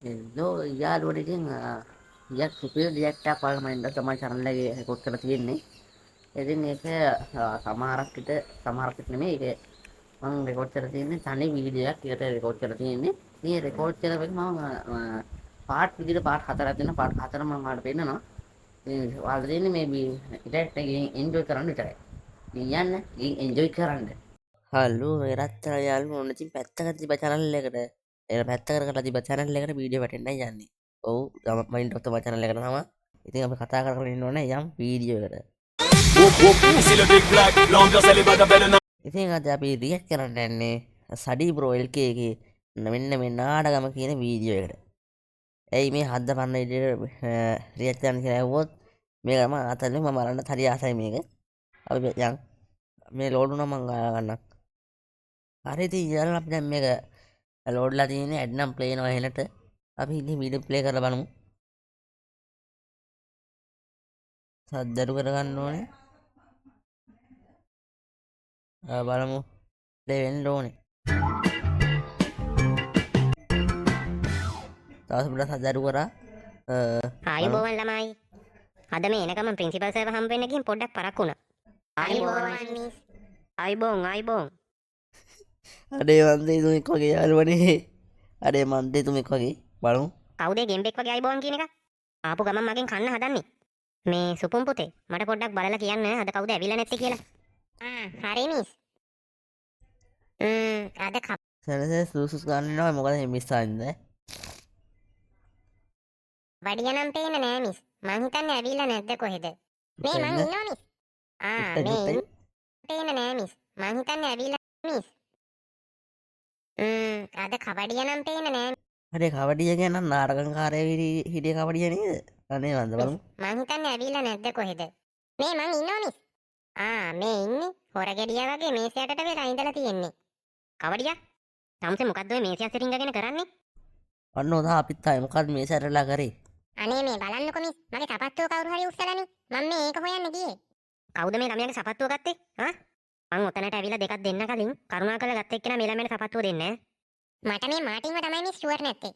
Hello, යාළුවනේ ඉතින් යක් සුපිරි රියැක්ට් එකක් වගේ මම ඉඳලා තමයි channel එකේ රෙකෝඩ් කරලා තියෙන්නේ. ඉතින් ඒක සමහරක් විට නෙමෙයි ඒක මම රෙකෝඩ් කරලා තියෙන්නේ තනි වීඩියෝ එකක් එකට රෙකෝඩ් කරලා තියෙන්නේ. මේ රෙකෝඩ් කරපු එක මම පාර්ට් විදිහට පාර්ට් හතරක් දෙනවා. පාර්ට් හතර මම ඔයාලට පෙන්නනවා. ඉතින් ඔයාලට තියෙන්නේ මේ රියැක්ට් එක එන්ජොයි කරන්න විතරයි. ඉතින් යන්න එන්ජොයි කරන්න. හලෝ වෙරත් යාළුවෝ ඔන්න ඉතින් පැත්තකට තිබ්බ channel එකට පැත්තකට කරලා තිබ්බ channel එකට වීඩියෝ වැටෙන්නයි යන්නේ. ඔව් මයින්ඩ් ඔෆ් ද channel එකට තමයි. ඉතින් අපි කතා කරගෙන ඉන්න ඕනේ යම් වීඩියෝ එකට. ඉතින් අද අපි රියැක්ට් කරන්න යන්නේ සඩි බ්‍රෝ LK එකේ මෙන්න මේ නාඩගම කියන වීඩියෝ එකට. ඇයි මේ හද්ද පන්න විදියට රියැක්ට් කරන්න කියලා ඇහුවොත් මේක මම අතල්ලේ මම බලන්න හරි ආසයි මේක. අපි යන් මේ ලෝඩ් වුණා මම ගන්නම්. හරි ඉතින් ඊළඟ අපි දැන් මේක ලෝඩ්ලා තියෙන්නේ ඇඩ් නම් ප්ලේ වෙනවා එහෙලට. අපි ඉතින් වීඩියෝ ප්ලේ කරලා බලමු. සද්දරු කරගන්න ඕනේ. බලමු ප්ලේ වෙන්න ඕනේ. තවස් පොඩ්ඩක් සද්දරු කරා. ආයුබෝවන් ළමයි. අද මේ එනකම ප්‍රින්සිපල් සර්ව හම්බ වෙන්න ගිහින් පොඩ්ඩක් පරක් වුණා. ආයුබෝවන්. අඩේ මන්දේ තුමෙක් වගේ යාළුවනේ. අඩේ මන්දේ තුමෙක් වගේ බලමු. කවුද ගෙම්බෙක් වගේ ආයුබෝවන් කියන එක? ආපු ගමන් මගෙන් කන්න හදන්නේ. මේ සුපුම් පුතේ මට පොඩ්ඩක් බලලා කියන්න අද කවුද ඇවිල්ලා නැත්තේ කියලා. හරි මිස්. අද සරසේ සුසුස් ගන්නවා මොකද මිස් ආන්නේ? වඩිය නම් පේන්න නෑ මිස්. මං හිතන්නේ ඇවිල්ලා නැද්ද කොහෙද? මේ මං ඉන්නවා මිස්. මේ පේන්න නෑ මිස්. මං හිතන්නේ ඇවිල්ලා මිස්. අද කවඩිය නම් පේන්න නෑ. අඩේ කවඩිය කියන නාටකංකාරය හිටිය කවඩිය නේද? අනේ වන්ද බලමු. මං හිතන්නේ ඇවිල්ලා නැද්ද කොහෙද? මේ මං ඉන්නවා මිස්. මේ ඉන්නේ හොරගෙඩියා වගේ මේසයටට වෙලා ඉඳලා තියෙන්නේ. කවඩියා? තමසේ මොකද්ද ඔය මේසය අස්සෙන් ඉඳගෙන කරන්නේ? අන්න උදා අපිත් ආයේ මොකද්ද මේසයටලා කරේ? අනේ මේ බලන්නකො මිස්. මගේ සපත්තුව කවුරු හරි උස්සලානේ. මම මේ ඒක හොයන්න ගියේ. කවුද මේ ළමයාගේ සපත්තුව ගත්තේ? මං ඔතනට ඇවිල්ලා දෙකක් දෙන්න කලින් කරුණාකරලා ගත්ත එක්කෙනා මේ ළමයාට සපත්තුව දෙන්නේ නැහැ. මට මේ මාටින්ව තමයි මිස් ෂුවර් නැත්තේ.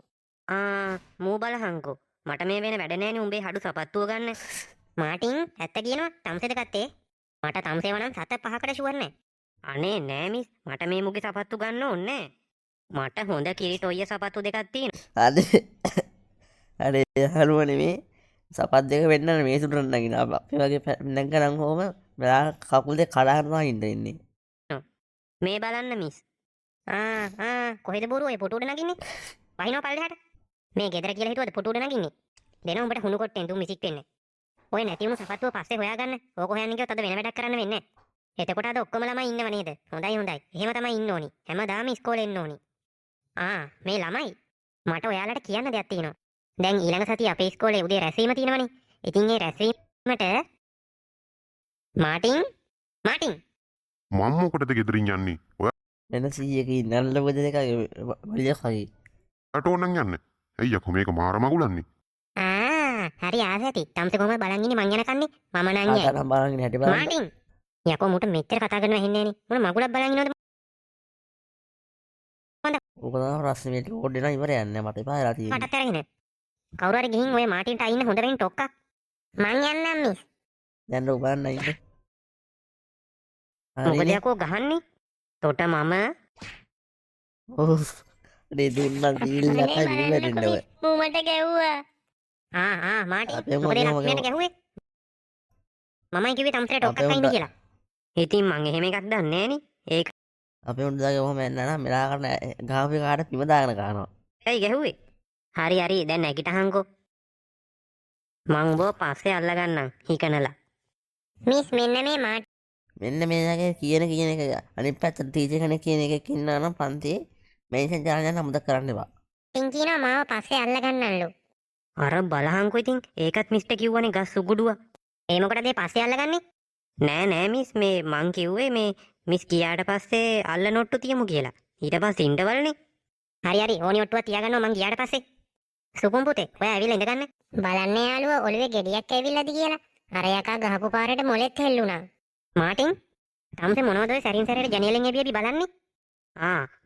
මූ බලහංකෝ. මට මේ වෙන වැඩ නෑනේ උඹේ හඩු සපත්තුව ගන්න. මාටින් ඇත්ත කියනවා තම්සෙද ගත්තේ? මට තම්සේව නම් 7-5කට ෂුවර් නෑ. අනේ නෑ මිස්. මට මේ මුගේ සපත්තු ගන්න ඕනේ නෑ. මට හොඳ කිරිටොයිය සපත්තු දෙකක් තියෙනවා. අඩේ යාළුවනේ මේ සපත් දෙක වෙන්න මේසුට නගින අපි වගේ නැග්ගනම් හොම මෙලා කකුල් දෙක කඩානවා ඉඳින්නේ. මේ බලන්න මිස්. කොහෙද බොරු ඔය පොටු උඩ නගින්නේ? වහිනවා පල්ලෙහාට. මේ ගෙදර කියලා හිතුවද පොටු උඩ නගින්නේ? දෙන උඹට හුණු කොට්ටෙන් දුම් මිසික් වෙන්නේ. ඔය නැති වුණු සපත්තුව පස්සේ හොයාගන්න. ඕක හොයන්න ගියොත් අද වෙන වැඩක් කරන්න වෙන්නේ නැහැ. එතකොට අද ඔක්කොම ළමයි ඉන්නව නේද? හොඳයි. එහෙම තමයි ඉන්න ඕනි. හැමදාම ඉස්කෝලේ එන්න ඕනි. මේ ළමයි මට ඔයාලට කියන්න දෙයක් තියෙනවා. දැන් ඊළඟ සතිය අපේ ඉස්කෝලේ උදේ රැස්වීම තියෙනවනේ. ඉතින් ඒ රැස්වීමට මාටින් මම මොකටද ගෙදරින් යන්නේ? වෙන 100ක ඉන්නල්ල බද දෙක වලියක් වගේ. ඔයාට ඕන නම් යන්න. ඇයි යකෝ මේක මාර මගුලන්නේ? හරි ආසති. තම්සේ කොහමද බලන් ඉන්නේ මං යනකන්නේ? මම නම් යයි. ආතරම් බලන් හැටි බලන්න. මාටින් යකෝ මුට මෙච්චර කතා කරනවා ඇහෙන්නේ නෑනේ. මොන මගුලක් බලන් ඉන්නවද? ඕක තමයි ප්‍රශ්නේ මේක ඕඩ් දෙනා ඉවර යන්නේ මට එපා වෙලා තියෙන්නේ. මටත් අරගෙන. කවුරු හරි ගිහින් ඔය මාටින්ට අයින්න හොඳ වෙන ටොක්කක්. මං යන්නම් මිස්. දැන් ඔබ බලන්න ඉන්න. මොකද යකෝ ගහන්නේ? තොට මම ඔව්. අනේ දුන්නා දීල් නැතයි විවරෙන්න ඔය. මූමට ගැව්වා. මාටින් මොකද ලක්ෂණයට ගැහුවේ? මමයි කිව්වේ තම්සරට ටොක්කක් අයින්න කියලා. ඉතින් මං එහෙම එකක් දන්නේ නෑනේ. ඒක අපේ උන්දාගේ ඔහොම එන්න නම් මෙලා කරන ගාපේ කාට පිම දාගෙන කනවා. ඇයි ගැහුවේ? හරි දැන් නැගිටහංකෝ. මං උඹව පස්සේ අල්ලගන්නම් හිකනලා. මිස් මෙන්න මේගේ කියන එක අනිත් පැත්තට ටීචර් කෙනෙක් කියන එකක් ඉන්නවා නම් පන්තියේ මේෂන් ජානයන් අමතක කරන්න එපා. ඉතින් කියනවා මාව පස්සේ අල්ලගන්නල්ලු. අර බලහංකෝ ඉතින් ඒකත් මිස්ට කිව්වනේ ගස් උගුඩුව. ඒ මොකටද ඒ පස්සේ අල්ලගන්නේ? නෑ මිස් මේ මං කිව්වේ මේ මිස් ගියාට පස්සේ අල්ල නොට්ටු තියමු කියලා. ඊට පස්සේ ඉන්නවල්නේ. හරි ඕනි ඔට්ටුවක් තියාගන්නවා මං ගියාට පස්සේ. සුකුම් පුතේ ඔයා ඇවිල්ලා ඉඳගන්න. බලන්න යාළුවා ඔළුවේ ගෙඩියක් ඇවිල්ලාද කියලා. අර යකා ගහපු පාරට මොලෙත් හෙල්ලුණා. මාටින් තම්සේ මොනවද ඔය සැරින් සැරේට ජනේලෙන් එබියබි බලන්නේ?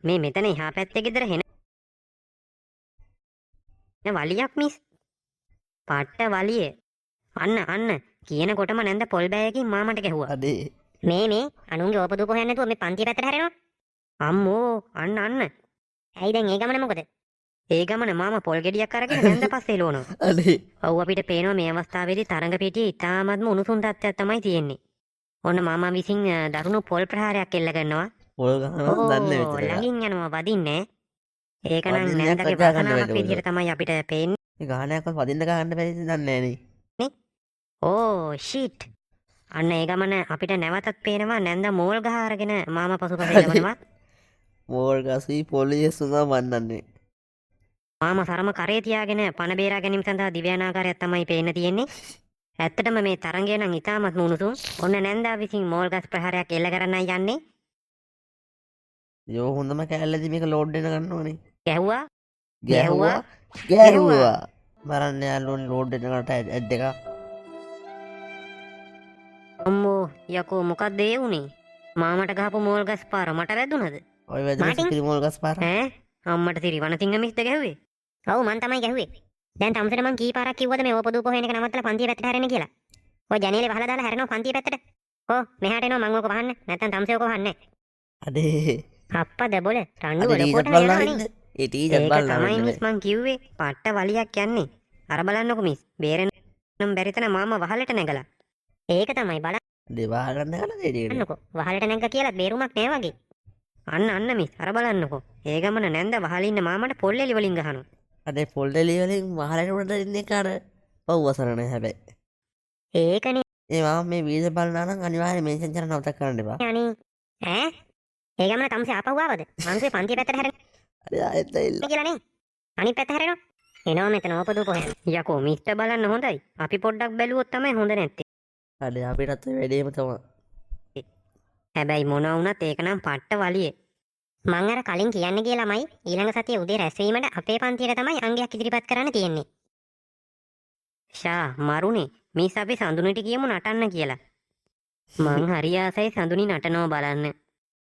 මේ මෙතන එහා පැත්තේ ගෙදර නේ වලියක් මිස්. පට්ට වලිය. අන්න කියනකොටම නැන්ද පොල් බෑයකින් මාමට ගැහුවා. අඩේ මේ අනුන්ගේ ඕපදූප හොයන්න නැතුව මේ පන්තිය පැත්තට හැරෙනවා. අම්මෝ අන්න. ඇයි දැන් ඒ ගමන මොකද? ඒ ගමන මාමා පොල් ගෙඩියක් අරගෙන නැන්ද පස්සේ එළවනවා. අඩේ ඔව් අපිට පේනවා මේ අවස්ථාවේදී තරඟ පිටියේ ඉතාමත්ම උණුසුම් තත්ත්වයක් තමයි තියෙන්නේ. ඔන්න මාමා විසින් දරුණු පොල් ප්‍රහාරයක් එල්ල කරනවා. පොල් ගහනවා දන්නේ ඕ විතරයි. ළඟින් යනවා වදින්නේ. ඒක නම් වදින්නයක් නැන්දගේ වජා ගන්න වසනාවක් බැහැ විදිහට තමයි අපිට පේන්නේ. මේ ගානයක්වත් වදින්න ගන්න බැරි දන්නේ නැහැ නේ. ඕ ෂීට්. අන්න ඒ ගමන අපිට නැවතත් පේනවා නැන්ද මෝල් ගහ අරගෙන මාමා පසුපස යවනවා. මෝල් ගසී පොලිය සුදා වන්නන්නේ. මාමා සරම කරේ තියාගෙන පණ බේරා ගැනීම සඳහා දිව්‍යානාකාරයක් තමයි පේන්න තියෙන්නේ. ඇත්තටම මේ තරඟය නම් ඉතාමත් උණුසුම්. ඔන්න නැන්දා විසින් මෝල් ගස් ප්‍රහාරයක් එල්ල කරන්නයි යන්නේ. යෝ හොඳම කෑල්ලදී මේක ලෝඩ් වෙන ගන්නවනේ. ගැහුවා. ගැහුවා බලන්න යාළුවනේ ලෝඩ් වෙනකට ඇඩ් එක. අම්මෝ යකෝ මොකක්ද ඒ උනේ? මාමට ගහපු මෝල් ගස් පාර මට වැදුනද? ඔය වැදෙන මාටින්? සිපිරි මෝල් ගස් පාර. ඈ අම්මට තිරි වනසිංහ මිස්ද ගැහුවේ? ඔව් මං තමයි ගැහුවේ. දැන් තමසට මං කී පාරක් කිව්වද මේ ඕපදූප හොයන එක නවත්තලා පන්තිය පැත්තට හැරෙන්න කියලා? ඔය ජනේලේ වහලා දාලා හැරෙනවා පන්තිය පැත්තට. කො මෙහාට එනවා මං ඕක වහන්න. නැත්තම් තමසේ ඕක වහන්නේ අඩේ අප්පද බොල රණ්ඩු අද වල ටීෂර්ට් කොට බලලා යනවනේ. ඉන්න. ඒ ටීෂර්ට් ඒක බලලා තමයි ඉන්න. මිස් මං කිව්වේ පට්ට වලියක් යන්නේ. අර බලන්නකො මිස්. බේරෙන්නම් බැරිතන මාමා වහලට නැගලා. ඒක තමයි දෙවා ගන්න ගල දෙඩේ. බලන්නකො. වහලට නැග්ග කියලා බේරුමක් නෑ වගේ. අන්න මිස් අර බලන්නකො. ඒ ගමන නැන්ද වහල ඉන්න මාමට පොල්ලෙලි වලින් ගහනවා. අඩේ පොල් දෙලි වලින් මහලට උඩට ඉන්නේ කාර. පව්වසර නැහැ හැබැයි. ඒකනේ ඒ මම මේ වීඩියෝ බලනවා නම් අනිවාර්යයෙන් මේසෙන් කරන්න නවත්තක් කරන්න එපා. යන්නේ. ඈ? ඒ ගමන තමසේ ආපහු ආවද? මං කිව්වේ පන්තිය පැත්තට හැරෙන්න අඩේ ආයෙත් ඇවිල්ලා. කියලා නේ. අනිත් පැත්ත හැරෙනවා. එනවා මෙතන ඕපදූප හොයන්න. යකෝ මිස්ට බලන්න හොඳයි. අපි පොඩ්ඩක් බැලුවොත් තමයි හොඳ නැත්තේ. අඩේ අපිටත් ඔය වැඩේම තමයි. හැබැයි මොන වුණත් ඒක නම් පට්ට වලියේ. මං අර කලින් කියන්න ගිය ළමයි ඊළඟ සතියේ උදේ රැස්වීමට අපේ පන්තියට තමයි අංගයක් ඉදිරිපත් කරන්න තියෙන්නේ. ෂා මරුනේ මිස් අපි සඳුනිට කියමු නටන්න කියලා. මං හරි ආසයි සඳුනි නටනවා බලන්න.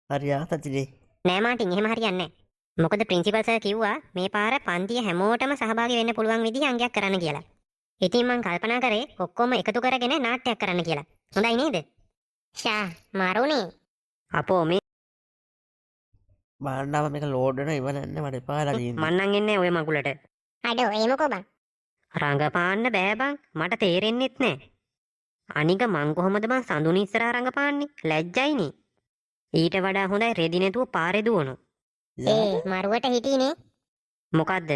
හරි ආතතිනේ. නෑ මාටින් එහෙම හරියන්නේ නෑ. මොකද ප්‍රින්සිපල් සර් කිව්වා මේ පාර පන්තිය හැමෝටම සහභාගී වෙන්න පුළුවන් විදිහ අංගයක් කරන්න කියලා. ඉතින් මං කල්පනා කරේ ඔක්කොම එකතු කරගෙන නාට්‍යයක් කරන්න කියලා. හොඳයි නේද? ෂා මරුනේ. අපෝ මේ බාණ්ඩාව මේක ලෝඩ් වෙන ඉවරන්න මට එපාලා තියෙන්නේ. මන්නන් එන්නේ ඔය මගුලට. අඩෝ ඒ මොකෝ බං රඟපාන්න බෑ බං මට තේරෙන්නෙත් නෑ. අනික මං කොහොමද බං සඳුනි ඉස්සරහා රඟපාන්නේ? ලැජ්ජයිනේ. ඊට වඩා හොඳයි රෙදි නැතුව පාරේ දුවනවා. ඒ මරුවට හිටීනේ මොකද්ද?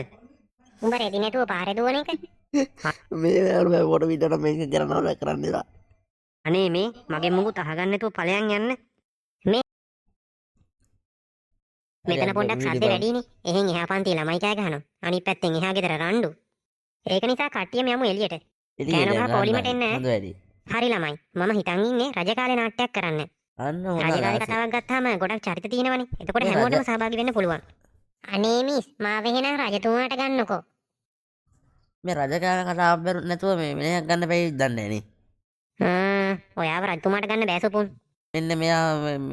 උඹ රෙදි නැතුව පාරේ දුවන එක මේ වැරුව පොඩ විදිහට මේක කරනවා කරන්න එපා. අනේ මේ මගේ මුකුත් අහගන්න නැතුව ඵලයන් යන්න. මෙතන පොඩ්ඩක් සද්ද වැඩිනේ. එහෙන් එහා පන්තියේ ළමයි කෑ ගහනවා. අනිත් පැත්තෙන් එහා ගෙදර රණ්ඩු. ඒක නිසා කට්ටියම යමු එළියට. කෑනෝ ගහ පොලිමට එන්න ඈ. හොඳ වැඩි. හරි ළමයි. මම හිතන් ඉන්නේ රජකාලේ නාට්‍යයක් කරන්න. අන්න හොඳයි. රජකාලේ කතාවක් ගත්තාම ගොඩක් චරිත තියෙනවනේ. එතකොට මේ හැමෝටම රජ- සහභාගී වෙන්න පුළුවන්. අනේ මිස් මාව එහෙනම් රජතුමාට ගන්නකෝ මේ රජකාර කතාව බැරු නැතුව මේ මෙහෙයක් ගන්න බැරි දන්නේ නේ. ඔයාව රජතුමාට ගන්න බෑ සුපුන්. මෙන්න මෙයා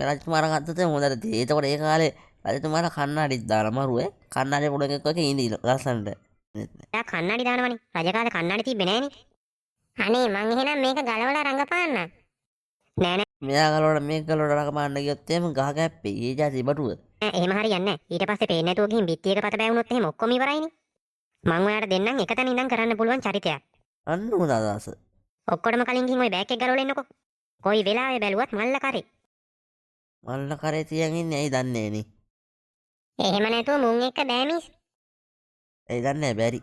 රජතුමාර ගත්තොත් හොඳට තියෙයි. එතකොට ඒ කාලේ රජතුමාට කන්නාඩිත් දාලා මරුවේ. කන්නාඩි පොඩ එකක් වගේ ඉඳී ලස්සනට. එයා කන්නඩි දානවනේ. රජකාලේ කන්නඩි තිබ්බේ නෑනේ. අනේ මං එහෙනම් මේක ගලවලා රඟපාන්න නෑ නෑ මෙයා ගලවලා මේක ගලවලා රකපාන්න ගියොත් එහෙම ගහ ගැප්පේ. ඒ જાති බටුව. එහෙම හරියන්නේ නෑ. ඊට පස්සේ පේන්නේ නැතුව ගිහින් බිත්තියක පත බෑවුනොත් එහෙම ඔක්කොම ඉවරයිනේ. මං ඔයාලට දෙන්නම් එකතැන ඉඳන් කරන්න පුළුවන් චරිතයක්. අන්න හොඳ අදහස. ඔක්කොටම කලින් ගිහින් ওই බෑග් එක ගලවලා එන්නකෝ. කොයි වෙලාවෙ බැලුවත් මල්ල කරේ. මල්ල කරේ තියන් ඉන්නේ ඇයි දන්නේ නේ. එහෙම නැතුව මුන් එක්ක බෑ මිස් ඇයි දන්නේ බැරි.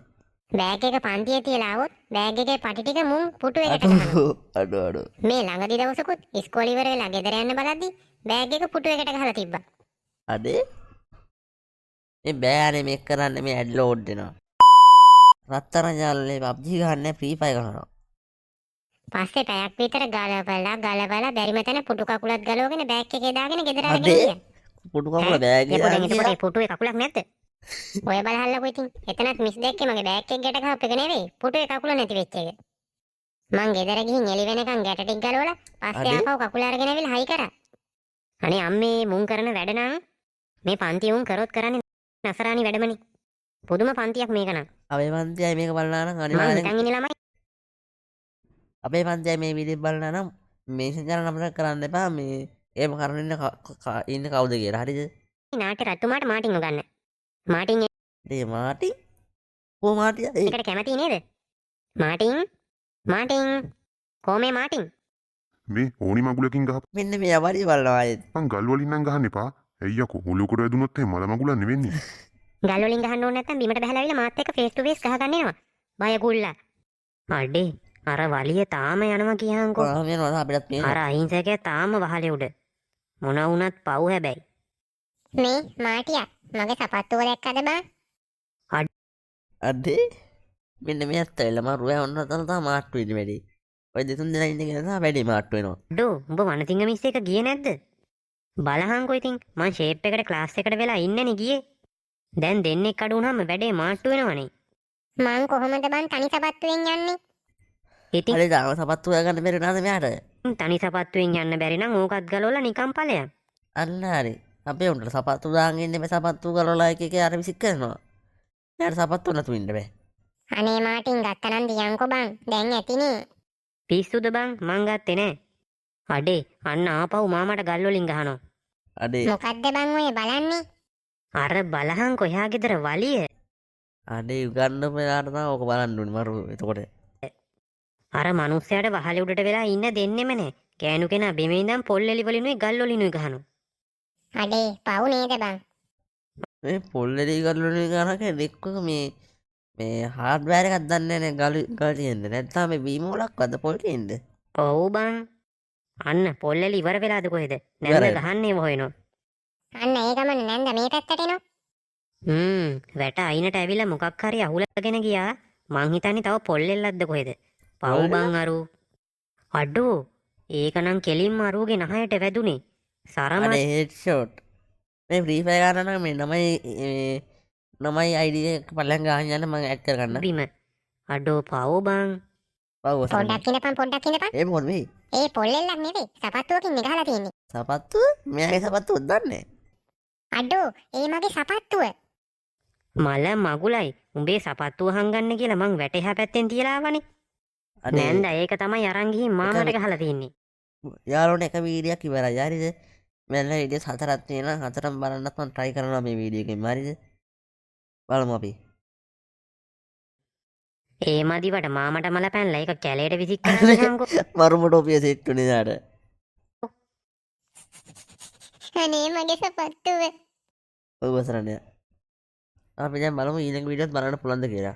බෑග් එක පන්තියේ තියලා આવොත් බෑග් එකේ පටි ටික මුන් පුටු එකට ගහනවා අඩු. මේ ළඟදි දවසකුත් ඉස්කෝලේ ඉවර වෙලා ගෙදර යන්න බලද්දි බෑග් එක පුටු එකට ගහලා තිබ්බා අඩේ මේ බෑනේ මේක කරන්න මේ ඇඩ් ලෝඩ් වෙනවා. රත්තරන් ජාලේ PUBG ගහන්නේ ෆ්‍රී ෆයර් ගහනවා. පස්සේ පැයක් විතර ගලවලා බැරිම තැන පුටු කකුලත් ගලවගෙන බෑග් එකේ දාගෙන ගෙදර අරගෙන අඩේ. ගියා පුටු කකුල බෑග් එකේ දාගෙන එතකොට ඒ පුටුවේ කකුලක් නැද්ද? ඔය බලහල්ලකෝ ඉතින් එතනත් මිස් දැක්කේ මගේ බෑග් එක ගැට ගහපු එක නෙවෙයි පුටුවේ කකුල නැති වෙච්ච එක මං ගෙදර ගිහින් එළි වෙනකන් ගැට ටික ගලවලා පස්සේ අඩේ. ආපහු කකුල අරගෙන ඇවිල්ලා හයි කරා අනේ අම්මේ මුන් කරන වැඩ නම් මේ පන්ති උන් කරොත් කරන්නේ නසරානි වැඩමනේ. පුදුම පන්තියක් මේක නම්. අපේ පන්තියයි මේක බලලා නම් මං අනිවාර්යෙන් හිතන් ඉන්නේ ළමයි අපේ පන්තියයි මේ වීඩියෝ බලලා නම් මේසන් කරන්න අපිට කරන්න එපා මේ එහෙම කරන ඉන්න කවුද කියලා හරිද? නාට්‍ය රත්තුමාට මාටින් උගන්න. මාටින් ඒ මාටි කො මාටියා ඒ එකට කැමති නේද? මාටින් කොමේ මාටින් මේ ඕනි මගුලකින් ගහ මෙන්න මේ අවරි බලනවා ආයෙත්. මං ගල් වලින් නම් ගහන්න එපා. අයියකෝ ඔලුවකට වැදුනොත් එහෙම මල මගුලක් නෙවෙන්නේ. ගල් වලින් ගහන්න ඕනේ නැත්නම් බිමට බහලා ආවිලා මාත් එක්ක ෆේස් ටු ෆේස් ගහගන්න එනවා. බය කුල්ලා. අඩේ අර වලිය තාම යනවා කියහන්කෝ. කොහොම යනවා අපිටත් පේනවා. අර අහිංසකයා තාම වහලේ උඩ. මොන වුණත් පව් හැබැයි. මේ මාටියා මගේ සපත්තුව දැක්කද බං? අඩේ මෙන්න මේ ඇත්තෙල්ල මම රුව ඔන්න තන තා මාට්ටු ඉන්න වැඩි. ඔය දෙතුන් දෙනා ඉන්න කෙනා තමයි වැඩි මාට්ටු වෙනවා. ඩෝ උඹ වනතිංග මිස් එක ගියේ නැද්ද? බලහන්කෝ ඉතින් මං ෂේප් එකට ක්ලාස් එකට වෙලා ඉන්නනේ ගියේ. දැන් දෙන්නෙක් අඩු වුණාම වැඩේ මාට්ටු වෙනවනේ. මං කොහොමද බං තනි සපත්තුවෙන් යන්නේ? ඉතින් අර දාම සපත්තු ගන්න බැරි නාද මෙයාට. තනි සපත්තුවෙන් යන්න බැරි නම් ඕකත් ගලවලා නිකන් ඵලයන්. අන්න හරි. අපේ උන්ට සපත්තු දාගෙන ඉන්නේ මේ සපත්තු ගලවලා එක එක අර විසික් කරනවා. එයාට සපත්තු නැතු ඉන්න බෑ. අනේ මාටින් ගත්තනම් දියන්කෝ බං. දැන් ඇතිනේ. පිස්සුද බං මං ගත්තේ නෑ. අඩේ අන්න ආපහු මාමට ගල් වලින් ගහනවා. අඩේ මොකද්ද බං ඔය බලන්නේ? අර බලහන්කෝ එහා ගෙදර වලිය. අඩේ උගන්න මෙයාට තමයි ඕක බලන්න ඕනේ මරු. එතකොට අර මිනිස්සයාට වහලේ උඩට වෙලා ඉන්න දෙන්නෙම නෑ. කෑනු කෙනා බිමේ ඉඳන් පොල් එලි වලිනුයි ගල් වලිනුයි ගහනවා. අඩේ පව් නේද බං? මේ පොල්ලේ ගල්වලින් ගන්නක දෙක්ක මේ හાર્ඩ්වෙයාර් එකක් දන්නේ නැහැ ගල් තියෙන්නේ. නැත්නම් මේ බීම වලක්වත් පොල් තියෙන්නේ. ඔව් බං. අන්න පොල් එලි ඉවර වෙලාද කොහෙද? නැන්ද ඉවරයි. ගහන්නේ හොයනවා. අන්න ඒ ගමන නැන්ද මේ පැත්තට එනවා. වැට අයිනට ඇවිල්ලා මොකක් හරි අහුලගෙන ගියා. මං හිතන්නේ තව පොල් එල්ලක්ද කොහෙද? පව් පොල් බං අරු. අඩෝ ඒකනම් කෙලින්ම අරුගේ නහයට වැදුනේ. සරම අනේ හෙඩ්ෂොට්. මේ ෆ්‍රී ෆයර් ගන්න නම් මේ නමයි ID එක පල්ලෙන් ගහන්න යන්න මම ඇඩ් කරගන්න. බිම. අඩෝ පව් බං. පව් ඔසන්න. පොඩ්ඩක් ඉඳපන්. ඒ මොකද මේ? ඒ පොල්ලෙල්ලක් නෙවෙයි. සපත්තුවකින් ගහලා තියෙන්නේ. සපත්තු? මෙයාගේ සපත්තු දන්නේ. අඩෝ ඒ මගේ සපත්තුව. මල මගුලයි උඹේ සපත්තුව හංගන්න කියලා මං වැටෙහා පැත්තෙන් තියලා ආවනේ. නැන්ද ඒක තමයි අරන් ගිහින් මාමට ගහලා තින්නේ. යාළුවනේ එක වීඩියෝක් ඉවරයි. හරිද? මෙන්න වීඩියෝස් හතරක් තියෙනවා. හතරම බලන්නත් මම try කරනවා මේ වීඩියෝ එකෙන්. හරිද? බලමු අපි. ඒ මදිවට මාමට මල පැනලා ඒක කැලේට විසික් කරන්නකෝ. මරුම ටෝපිය සෙට් උනේ දාට. අනේ මගේ සපත්තුව. ඔය වසරණය. අපි දැන් බලමු ඊළඟ වීඩියෝත් බලන්න පුළුවන්ද කියලා.